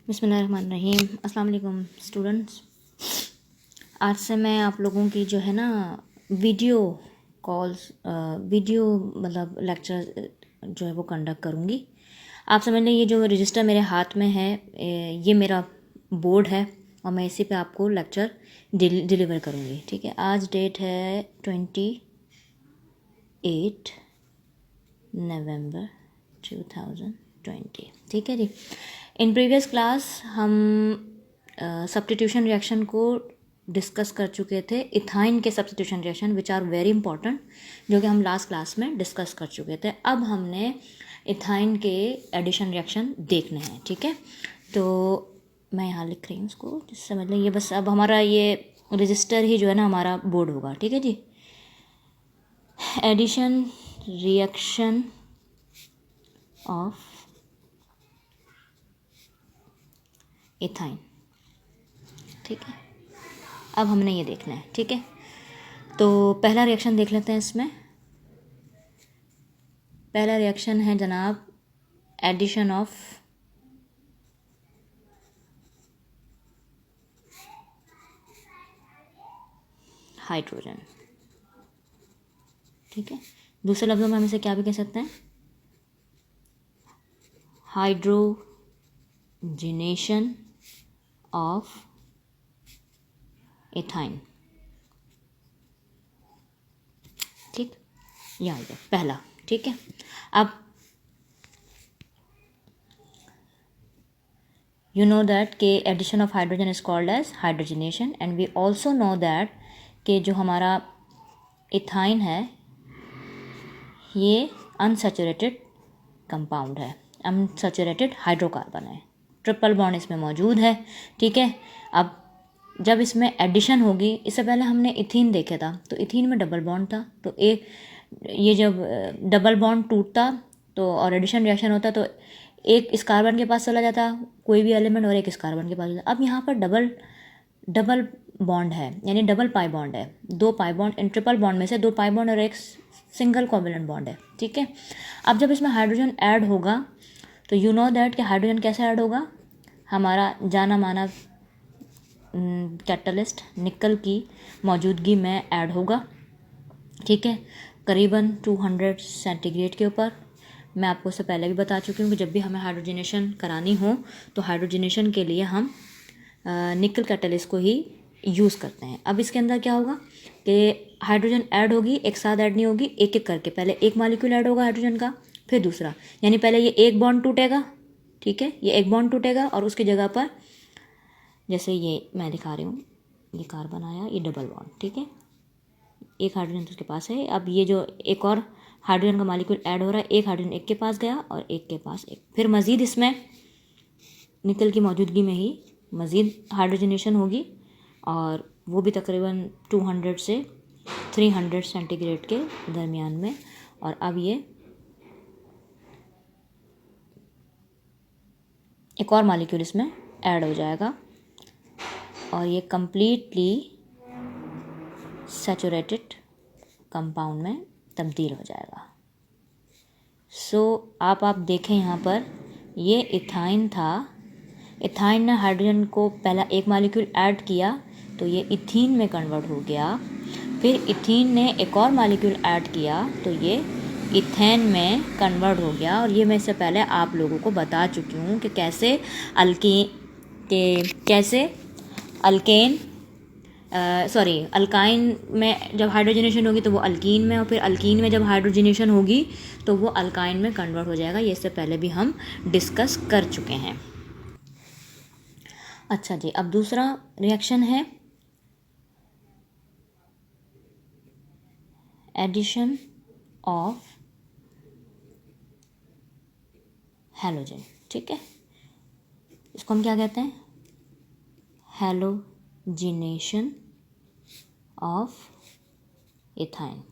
बिस्मिल्लाहिर्रहमानिर्रहीम। अस्सलाम वालेकुम स्टूडेंट्स। आज से मैं आप लोगों की जो है ना वीडियो कॉल्स मतलब लेक्चर जो है वो कंडक्ट करूँगी। आप समझ लें ये जो रजिस्टर मेरे हाथ में है ये मेरा बोर्ड है और मैं इसी पे आपको लेक्चर डिलीवर करूँगी। ठीक है, आज डेट है 28 नवंबर 2020। ठीक है जी। इन प्रीवियस क्लास हम सब्स्टिट्यूशन रिएक्शन को डिस्कस कर चुके थे, इथाइन के substitution reaction which are very important, जो कि हम लास्ट क्लास में डिस्कस कर चुके थे। अब हमने इथाइन के एडिशन रिएक्शन देखने हैं। ठीक है, तो मैं यहाँ लिख रही हूँ उसको, समझ लें ये बस अब हमारा ये रजिस्टर ही जो है ना हमारा बोर्ड होगा। ठीक है जी। Addition reaction of ethyne. ठीक है, अब हमने ये देखना है। ठीक है, तो पहला रिएक्शन देख लेते हैं। इसमें पहला रिएक्शन है जनाब एडिशन ऑफ हाइड्रोजन। ठीक है, दूसरे लफ्ज़ों में हम इसे क्या भी कह सकते हैं, हाइड्रोजिनेशन ऑफ इथाइन। ठीक, यह है पहला। ठीक है, अब you know that के addition of hydrogen is called as hydrogenation and we also know that कि जो हमारा इथाइन है ये अनसैचुरेटेड कंपाउंड है, अनसैचुरेटेड हाइड्रोकार्बन है, ट्रिपल बॉन्ड इसमें मौजूद है। ठीक है, अब जब इसमें एडिशन होगी, इससे पहले हमने इथीन देखे था, तो इथीन में डबल बॉन्ड था, तो ये जब डबल बॉन्ड टूटता तो और एडिशन रिएक्शन होता तो एक इस कार्बन के पास चला जाता कोई भी एलिमेंट और एक इस कार्बन के पास जाता। अब यहाँ पर डबल बॉन्ड है, यानी डबल पाई बॉन्ड है, दो pi bond, in triple bond में से दो पाई बॉन्ड और एक सिंगल कोवैलेंट बॉन्ड है। ठीक है, अब जब इसमें हाइड्रोजन ऐड होगा तो यू नो दैट कि हाइड्रोजन कैसे ऐड होगा, हमारा जाना माना कैटलिस्ट निकल की मौजूदगी में ऐड होगा। ठीक है, करीबन 200 सेंटीग्रेड के ऊपर। मैं आपको इससे पहले भी बता चुकी हूँ कि जब भी हमें हाइड्रोजनेशन करानी हो तो हाइड्रोजनेशन के लिए हम निकल कैटलिस्ट को ही यूज़ करते हैं। अब इसके अंदर क्या होगा कि हाइड्रोजन ऐड होगी, एक साथ ऐड नहीं होगी, एक एक करके। पहले एक मॉलिक्यूल ऐड होगा हाइड्रोजन का, फिर दूसरा, यानी पहले ये एक बॉन्ड टूटेगा। ठीक है, ये एक बॉन्ड टूटेगा और उसकी जगह पर जैसे ये मैं दिखा रही हूँ, ये कार्बन आया, ये डबल बॉन्ड। ठीक है, एक हाइड्रोजन तो उसके पास है। अब ये जो एक और हाइड्रोजन का मॉलिक्यूल ऐड हो रहा है, एक हाइड्रोजन एक के पास गया और एक के पास एक, फिर मज़ीद इसमें निकल की मौजूदगी में ही मज़ीद हाइड्रोजनेशन होगी और वो भी तकरीबन 200 से 300 सेंटीग्रेड के दरमियान में। और अब ये एक और मॉलिक्यूल इसमें ऐड हो जाएगा और ये कंप्लीटली सैचुरेटेड कंपाउंड में तब्दील हो जाएगा। आप देखें यहाँ पर ये इथाइन था, इथाइन ने हाइड्रोजन को पहला एक मॉलिक्यूल ऐड किया तो ये इथीन में कन्वर्ट हो गया, फिर इथीन ने एक और मॉलिक्यूल ऐड किया तो ये इथेन में कन्वर्ट हो गया। और ये मैं इससे पहले आप लोगों को बता चुकी हूँ कि कैसे अल्काइन में जब हाइड्रोजनेशन होगी तो वो अल्कीन में, और फिर अल्कीन में जब हाइड्रोजनेशन होगी तो वो अल्काइन में कन्वर्ट हो जाएगा। ये इससे पहले भी हम डिस्कस कर चुके हैं। अच्छा जी, अब दूसरा रिएक्शन है एडिशन ऑफ हैलोजन। ठीक है, इसको हम क्या कहते हैं, हैलोजिनेशन ऑफ इथाइन।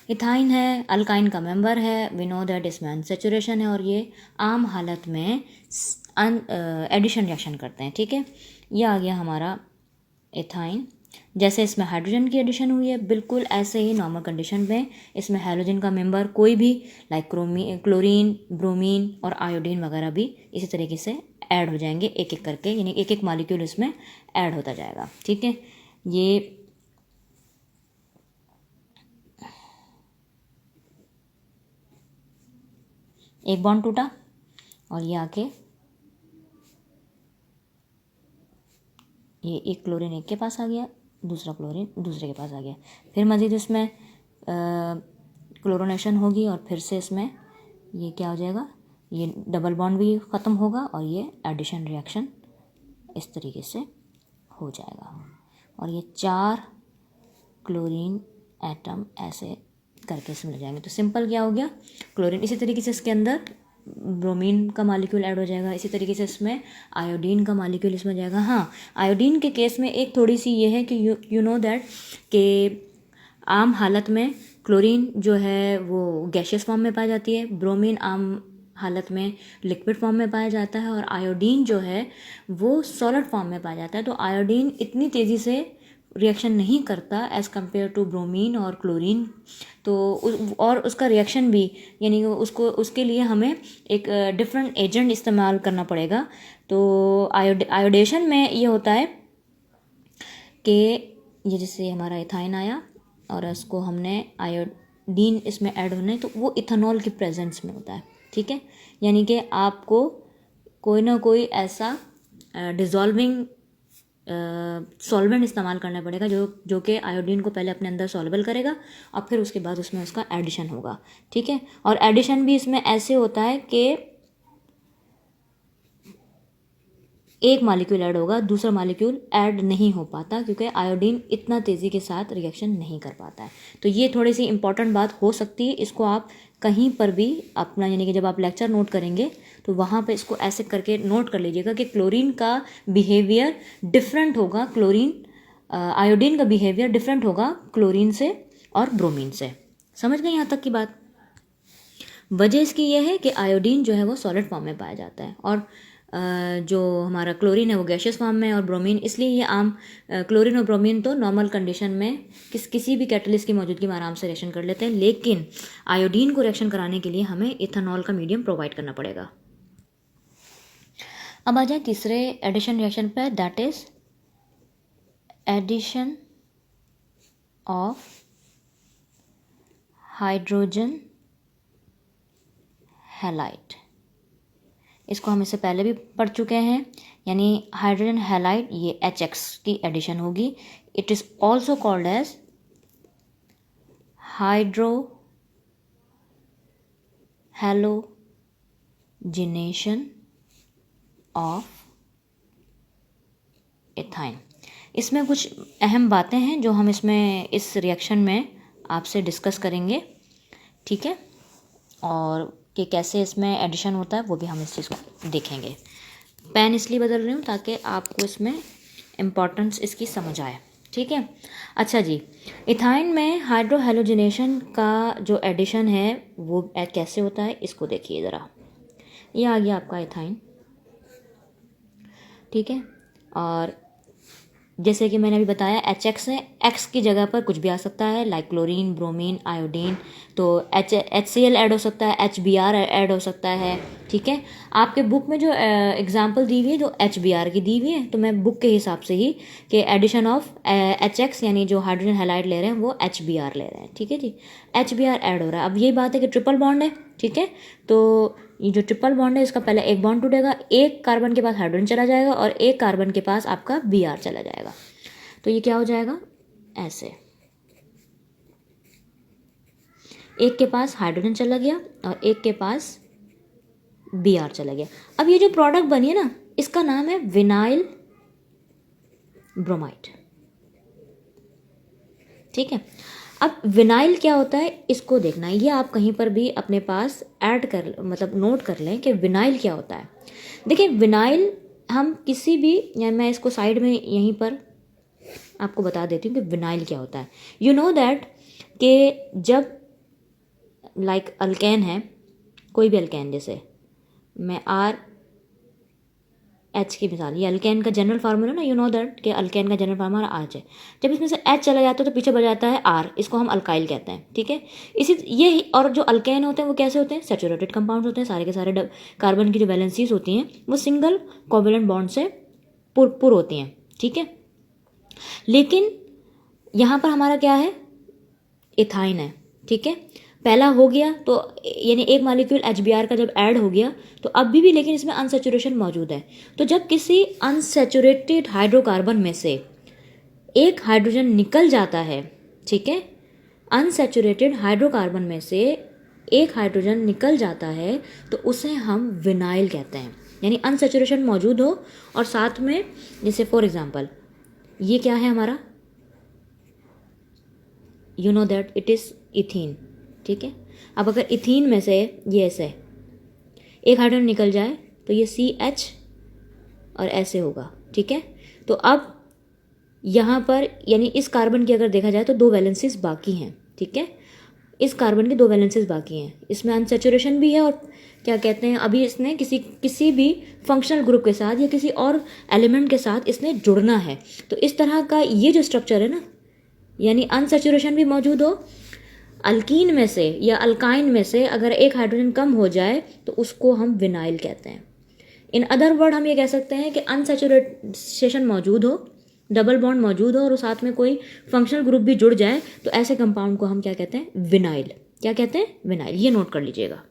इथाइन है, अल्काइन का मेंबर है, वी नो दैट इसमें अनसैचुरेशन है और ये आम हालत में एडिशन रिएक्शन करते हैं। ठीक है, ये आ गया हमारा इथाइन। जैसे इसमें हाइड्रोजन की एडिशन हुई है, बिल्कुल ऐसे ही नॉर्मल कंडीशन में इसमें हैलोजन का मेंबर कोई भी लाइक क्लोरीन, ब्रोमीन और आयोडीन वगैरह भी इसी तरीके से ऐड हो जाएंगे एक एक करके, यानी एक एक मॉलिक्यूल इसमें ऐड होता जाएगा। ठीक है, ये एक बॉन्ड टूटा और ये आके ये एक क्लोरीन एक के पास आ गया, दूसरा क्लोरीन दूसरे के पास आ गया, फिर मज़ीद इसमें क्लोरोनेशन होगी और फिर से इसमें ये क्या हो जाएगा, ये डबल बॉन्ड भी ख़त्म होगा और ये एडिशन रिएक्शन इस तरीके से हो जाएगा और ये 4 क्लोरीन एटम ऐसे करके इसमें मिल जाएंगे। तो सिंपल क्या हो गया, क्लोरीन, इसी तरीके से इसके अंदर ब्रोमीन का मॉलिक्यूल ऐड हो जाएगा, इसी तरीके से इसमें आयोडीन का मॉलिक्यूल इसमें हो जाएगा। हाँ, आयोडीन के केस में एक थोड़ी सी ये है कि यू नो दैट कि आम हालत में क्लोरीन जो है वो गैशियस फॉर्म में पाई जाती है, ब्रोमीन आम हालत में लिक्विड फॉर्म में पाया जाता है और आयोडीन जो है वो सॉलिड फॉर्म में पाया जाता है। तो आयोडीन इतनी तेज़ी से रिएक्शन नहीं करता एज़ कम्पेयर टू ब्रोमीन और क्लोरीन, तो और उसका रिएक्शन भी, यानी उसके लिए हमें एक डिफरेंट एजेंट इस्तेमाल करना पड़ेगा। तो आयोडेशन में ये होता है कि ये जैसे हमारा इथाइन आया और इसको हमने आयोडीन इसमें ऐड होना है, तो वो इथेनॉल की प्रेजेंस में होता है। ठीक है, यानी कि आपको कोई ना कोई ऐसा डिज़ोल्विंग सॉल्वेंट इस्तेमाल करना पड़ेगा जो कि आयोडीन को पहले अपने अंदर सॉल्वेबल करेगा और फिर उसके बाद उसमें उसका एडिशन होगा। ठीक है, और एडिशन भी इसमें ऐसे होता है कि एक मॉलिक्यूल ऐड होगा, दूसरा मॉलिक्यूल ऐड नहीं हो पाता क्योंकि आयोडीन इतना तेज़ी के साथ रिएक्शन नहीं कर पाता है। तो ये थोड़ी सी इंपॉर्टेंट बात हो सकती है, इसको आप कहीं पर भी अपना, यानी कि जब आप लेक्चर नोट करेंगे तो वहाँ पे इसको ऐसे करके नोट कर लीजिएगा कि क्लोरीन का बिहेवियर डिफरेंट होगा, आयोडीन का बिहेवियर डिफरेंट होगा क्लोरीन से और ब्रोमीन से। समझ गए यहाँ तक की बात? वजह इसकी यह है कि आयोडीन जो है वो सॉलिड फॉर्म में पाया जाता है और जो हमारा क्लोरीन है वो गैशियस फॉर्म में और ब्रोमीन, इसलिए ये आम क्लोरीन और ब्रोमीन तो नॉर्मल कंडीशन में किसी भी कैटलिस्ट की मौजूदगी में आराम से रिएक्शन कर लेते हैं, लेकिन आयोडीन को रिएक्शन कराने के लिए हमें इथेनॉल का मीडियम प्रोवाइड करना पड़ेगा। अब आ जाए तीसरे एडिशन रिएक्शन पर, that is addition of hydrogen halide. इसको हम इससे पहले भी पढ़ चुके हैं, यानी हाइड्रोजन हैलाइड ये HX की एडिशन होगी। It is also called as hydrohalogenation of ethyne. इसमें कुछ अहम बातें हैं जो हम इसमें इस रिएक्शन में आपसे डिस्कस करेंगे। ठीक है, और कि कैसे इसमें एडिशन होता है वो भी हम इस चीज़ को देखेंगे। पेन इसलिए बदल रही हूँ ताकि आपको इसमें इम्पॉर्टेंस इसकी समझ आए। ठीक है, अच्छा जी, इथाइन में हाइड्रोहेलोजिनेशन का जो एडिशन है वो कैसे होता है इसको देखिए ज़रा। ये आ गया आपका इथाइन। ठीक है, और जैसे कि मैंने अभी बताया HX है, X की जगह पर कुछ भी आ सकता है, लाइक क्लोरीन, ब्रोमीन, आयोडीन, तो HCl ऐड हो सकता है, HBr ऐड हो सकता है। ठीक है, आपके बुक में जो एग्जांपल दी हुई है जो HBr की दी हुई है, तो मैं बुक के हिसाब से ही कि एडिशन ऑफ HX यानी जो हाइड्रोजन हैलाइड ले रहे हैं वो HBr ले रहे हैं। ठीक है जी, HBr ऐड हो रहा है। अब यही बात है कि ट्रिपल बॉन्ड है। ठीक है, तो ये जो ट्रिपल बॉन्ड है इसका पहले एक बॉन्ड टूटेगा, एक कार्बन के पास हाइड्रोजन चला जाएगा और एक कार्बन के पास आपका Br चला जाएगा। तो ये क्या हो जाएगा, ऐसे एक के पास हाइड्रोजन चला गया और एक के पास Br चला गया। अब ये जो प्रोडक्ट बनी है ना, इसका नाम है विनाइल ब्रोमाइड। ठीक है, अब विनाइल क्या होता है इसको देखना है, ये आप कहीं पर भी अपने पास ऐड कर, मतलब नोट कर लें कि विनाइल क्या होता है। देखिए, विनाइल हम किसी भी, या मैं इसको साइड में यहीं पर आपको बता देती हूँ कि विनाइल क्या होता है। यू नो दैट कि जब लाइक अल्केन है, कोई भी अल्केन, जैसे मैं एच की मिसाल, ये अल्केन का जनरल फार्मूला ना, यू नो दैट कि अल्केन का जनरल फार्मूला आर है। जब इसमें से एच चला जाता है तो पीछे बच जाता है आर, इसको हम अल्काइल कहते हैं, ठीक है। इसी ये और जो अल्केन होते हैं वो कैसे होते हैं, सैचुरेटेड कंपाउंड होते हैं, सारे के सारे कार्बन की जो वैलेंसीज होती हैं वो सिंगल कोवैलेंट बॉन्ड से पुर होती हैं, ठीक है। लेकिन यहाँ पर हमारा क्या है, इथाइन है, ठीक है। पहला हो गया तो यानी एक मॉलिक्यूल HBr का जब ऐड हो गया तो अभी भी लेकिन इसमें अनसैचुरेशन मौजूद है। तो जब किसी अनसैचुरेटेड हाइड्रोकार्बन में से एक हाइड्रोजन निकल जाता है, ठीक है, अनसैचुरेटेड हाइड्रोकार्बन में से एक हाइड्रोजन निकल जाता है तो उसे हम विनाइल कहते हैं। यानी अनसैचुरेशन मौजूद हो और साथ में, जैसे फॉर एग्जांपल ये क्या है हमारा, you know that it is ethene, ठीक है। अब अगर इथीन में से ये ऐसे एक हाइड्रोजन निकल जाए तो ये CH और ऐसे होगा, ठीक है। तो अब यहाँ पर यानी इस कार्बन की अगर देखा जाए तो 2 वैलेंसीज बाकी हैं, ठीक है। इस कार्बन की 2 वैलेंसीज बाकी हैं, इसमें अनसैचुरेशन भी है और क्या कहते हैं, अभी इसने किसी भी फंक्शनल ग्रुप के साथ या किसी और एलिमेंट के साथ इसने जुड़ना है। तो इस तरह का ये जो स्ट्रक्चर है ना, यानी अनसैचुरेशन भी मौजूद हो, अल्कीन में से या अल्काइन में से अगर एक हाइड्रोजन कम हो जाए तो उसको हम विनाइल कहते हैं। इन अदर वर्ड हम ये कह सकते हैं कि अनसैचुरेशन मौजूद हो, डबल बॉन्ड मौजूद हो और साथ में कोई फंक्शनल ग्रुप भी जुड़ जाए तो ऐसे कंपाउंड को हम क्या कहते हैं, विनाइल। क्या कहते हैं, विनाइल। ये नोट कर लीजिएगा।